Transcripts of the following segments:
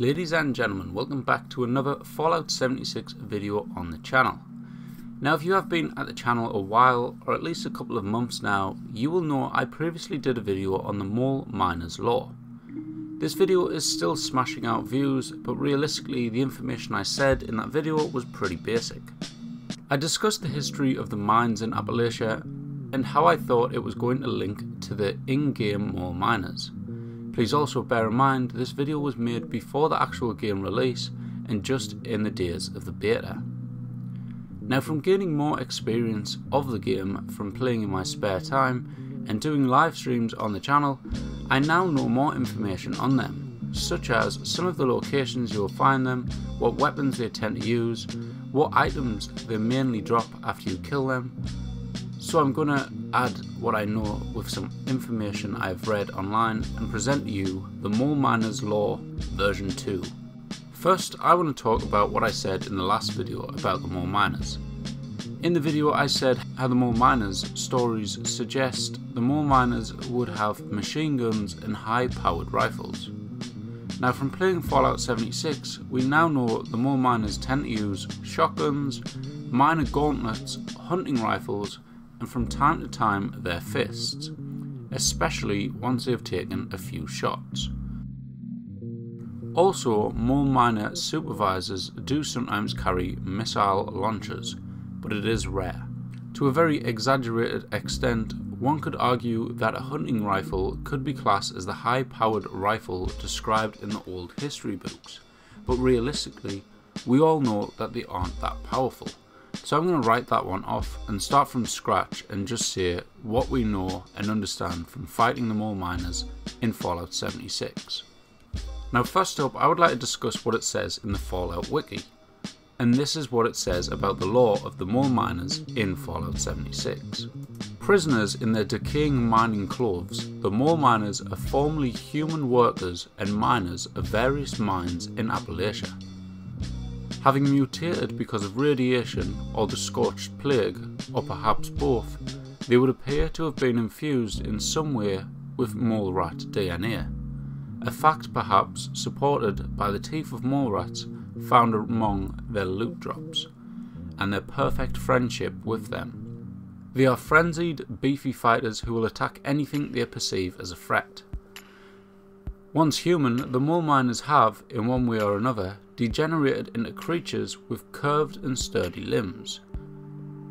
Ladies and gentlemen, welcome back to another Fallout 76 video on the channel. Now if you have been at the channel a while, or at least a couple of months now, you will know I previously did a video on the mole miner's lore. This video is still smashing out views, but realistically the information I said in that video was pretty basic. I discussed the history of the mines in Appalachia and how I thought it was going to link to the in-game mole miners. Please also bear in mind this video was made before the actual game release and just in the days of the beta. Now from gaining more experience of the game from playing in my spare time and doing live streams on the channel, I now know more information on them, such as some of the locations you will find them, what weapons they tend to use, what items they mainly drop after you kill them. So I'm gonna add what I know with some information I've read online and present to you the Mole Miner's Lore version 2. First, I want to talk about what I said in the last video about the mole miners. In the video I said how the mole miners stories suggest the mole miners would have machine guns and high powered rifles. Now from playing Fallout 76, we now know the mole miners tend to use shotguns, miner gauntlets, hunting rifles, and from time to time their fists, especially once they have taken a few shots. Also, mole miner supervisors do sometimes carry missile launchers, but it is rare. To a very exaggerated extent, one could argue that a hunting rifle could be classed as the high-powered rifle described in the old history books, but realistically, we all know that they aren't that powerful. So I'm going to write that one off and start from scratch and just say what we know and understand from fighting the mole miners in Fallout 76. Now first up, I would like to discuss what it says in the Fallout wiki. And this is what it says about the lore of the mole miners in Fallout 76. Prisoners in their decaying mining clothes, the mole miners are formerly human workers and miners of various mines in Appalachia. Having mutated because of radiation or the scorched plague, or perhaps both, they would appear to have been infused in some way with mole rat DNA, a fact perhaps supported by the teeth of mole rats found among their loot drops, and their perfect friendship with them. They are frenzied, beefy fighters who will attack anything they perceive as a threat. Once human, the mole miners have, in one way or another, degenerated into creatures with curved and sturdy limbs.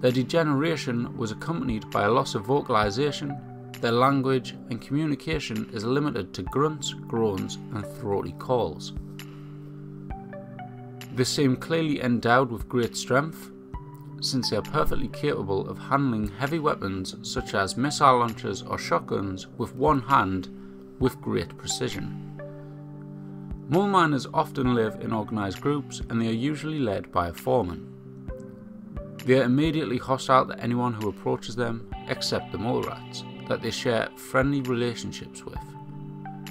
Their degeneration was accompanied by a loss of vocalization. Their language and communication is limited to grunts, groans and throaty calls. They seem clearly endowed with great strength, since they are perfectly capable of handling heavy weapons such as missile launchers or shotguns with one hand with great precision. Mole miners often live in organised groups and they are usually led by a foreman. They are immediately hostile to anyone who approaches them, except the mole rats, that they share friendly relationships with,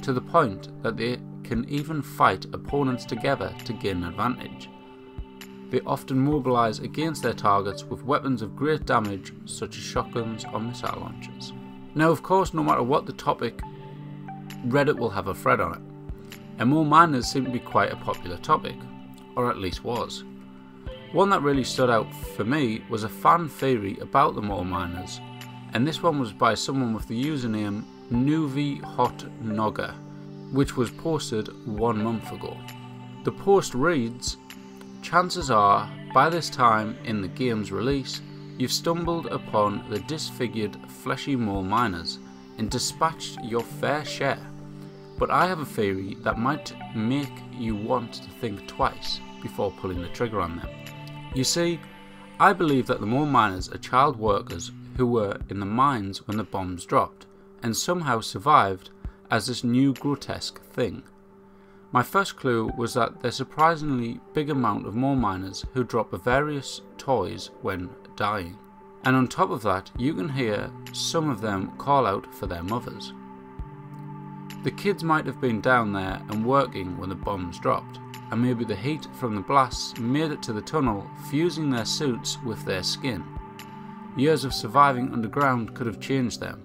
to the point that they can even fight opponents together to gain an advantage. They often mobilise against their targets with weapons of great damage such as shotguns or missile launchers. Now of course, no matter what the topic, Reddit will have a thread on it, and mole miners seem to be quite a popular topic, or at least was. One that really stood out for me was a fan theory about the mole miners, and this one was by someone with the username NuviHotNogger, which was posted 1 month ago. The post reads, "Chances are, by this time in the game's release, you've stumbled upon the disfigured fleshy mole miners and dispatched your fair share. But I have a theory that might make you want to think twice before pulling the trigger on them. You see, I believe that the mole miners are child workers who were in the mines when the bombs dropped, and somehow survived as this new grotesque thing. My first clue was that there's a surprisingly big amount of mole miners who drop various toys when dying. And on top of that, you can hear some of them call out for their mothers. The kids might have been down there and working when the bombs dropped, and maybe the heat from the blasts made it to the tunnel, fusing their suits with their skin. Years of surviving underground could have changed them,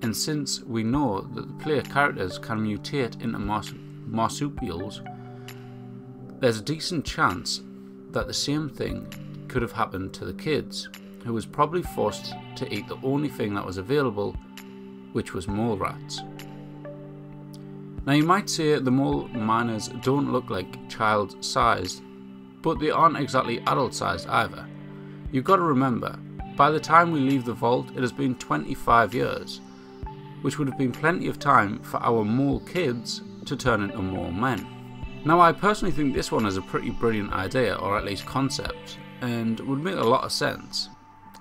and since we know that the player characters can mutate into marsupials, there's a decent chance that the same thing could have happened to the kids, who was probably forced to eat the only thing that was available, which was mole rats. Now you might say the mole miners don't look like child-sized, but they aren't exactly adult-sized either. You've got to remember, by the time we leave the vault it has been 25 years, which would have been plenty of time for our mole kids to turn into mole men. Now I personally think this one is a pretty brilliant idea, or at least concept, and would make a lot of sense.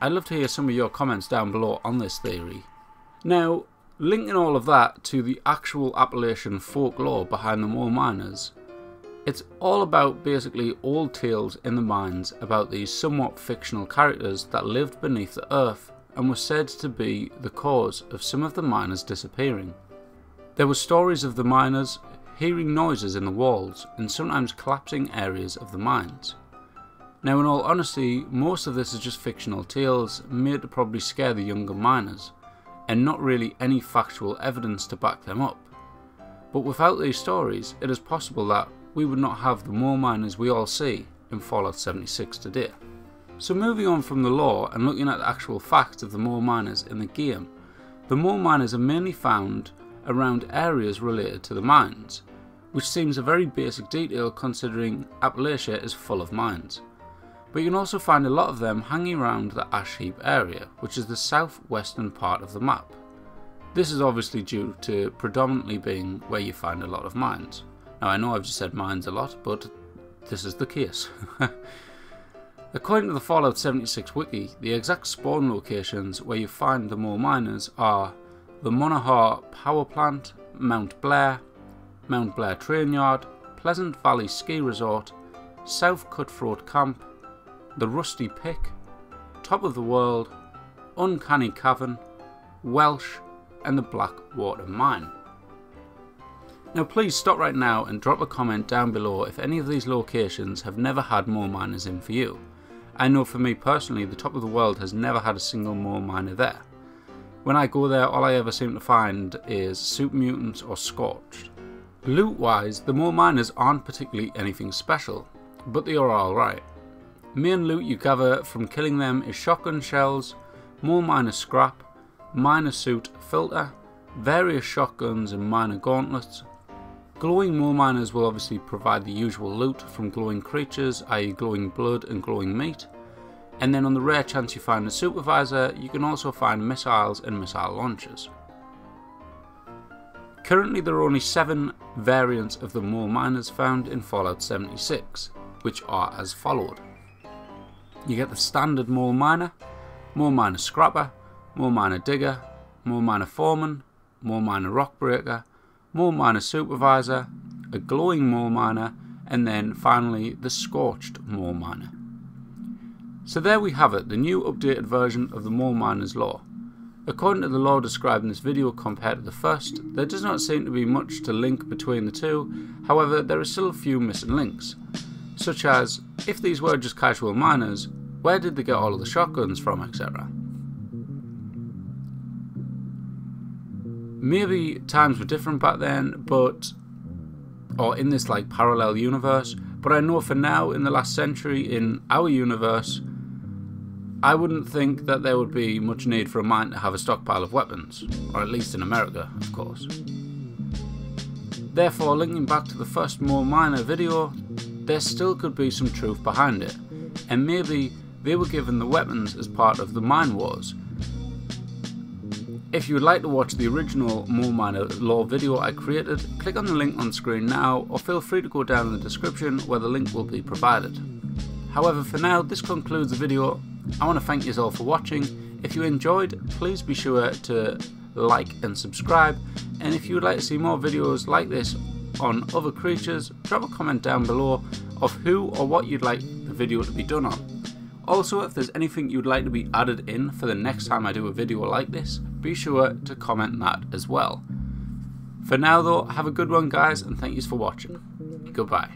I'd love to hear some of your comments down below on this theory. Now, linking all of that to the actual Appalachian folklore behind the mole miners, it's all about basically old tales in the mines about these somewhat fictional characters that lived beneath the earth and were said to be the cause of some of the miners disappearing. There were stories of the miners hearing noises in the walls and sometimes collapsing areas of the mines. Now in all honesty, most of this is just fictional tales made to probably scare the younger miners, and not really any factual evidence to back them up. But without these stories, it is possible that we would not have the mole miners we all see in Fallout 76 today. So moving on from the lore and looking at the actual facts of the mole miners in the game, the mole miners are mainly found around areas related to the mines, which seems a very basic detail considering Appalachia is full of mines. But you can also find a lot of them hanging around the Ash Heap area, which is the southwestern part of the map. This is obviously due to predominantly being where you find a lot of mines. Now I know I've just said mines a lot, but this is the case. According to the Fallout 76 wiki, the exact spawn locations where you find the mole miners are the Monahar Power Plant, Mount Blair Train Yard, Pleasant Valley Ski Resort, South Cutthroat Camp, the Rusty Pick, Top of the World, Uncanny Cavern, Welsh, and the Blackwater Mine. Now please stop right now and drop a comment down below if any of these locations have never had mole miners in for you. I know for me personally, the Top of the World has never had a single mole miner there. When I go there, all I ever seem to find is super mutants or scorched. Loot wise, the mole miners aren't particularly anything special, but they are alright. Main loot you gather from killing them is shotgun shells, mole miner scrap, miner suit filter, various shotguns and miner gauntlets. Glowing mole miners will obviously provide the usual loot from glowing creatures, i.e. glowing blood and glowing meat. And then on the rare chance you find a supervisor, you can also find missiles and missile launchers. Currently there are only 7 variants of the mole miners found in Fallout 76, which are as followed. You get the standard mole miner scrapper, mole miner digger, mole miner foreman, mole miner rock breaker, mole miner supervisor, a glowing mole miner, and then finally the scorched mole miner. So there we have it, the new updated version of the mole miners lore. According to the lore described in this video compared to the first, there does not seem to be much to link between the two. However, there are still a few missing links, such as, if these were just casual miners, where did they get all of the shotguns from, etc. Maybe times were different back then, or in this like parallel universe, but I know for now, in the last century, in our universe, I wouldn't think that there would be much need for a mine to have a stockpile of weapons, or at least in America, of course. Therefore, linking back to the first mole miner video, there still could be some truth behind it, and maybe they were given the weapons as part of the mine wars. If you would like to watch the original mole miner lore video I created, click on the link on screen now, or feel free to go down in the description where the link will be provided. However, for now, this concludes the video. I want to thank you all for watching. If you enjoyed, please be sure to like and subscribe, and if you would like to see more videos like this on other creatures, drop a comment down below of who or what you'd like the video to be done on. Also, if there's anything you'd like to be added in for the next time I do a video like this, be sure to comment that as well. For now though, have a good one guys, and thank you for watching. Goodbye.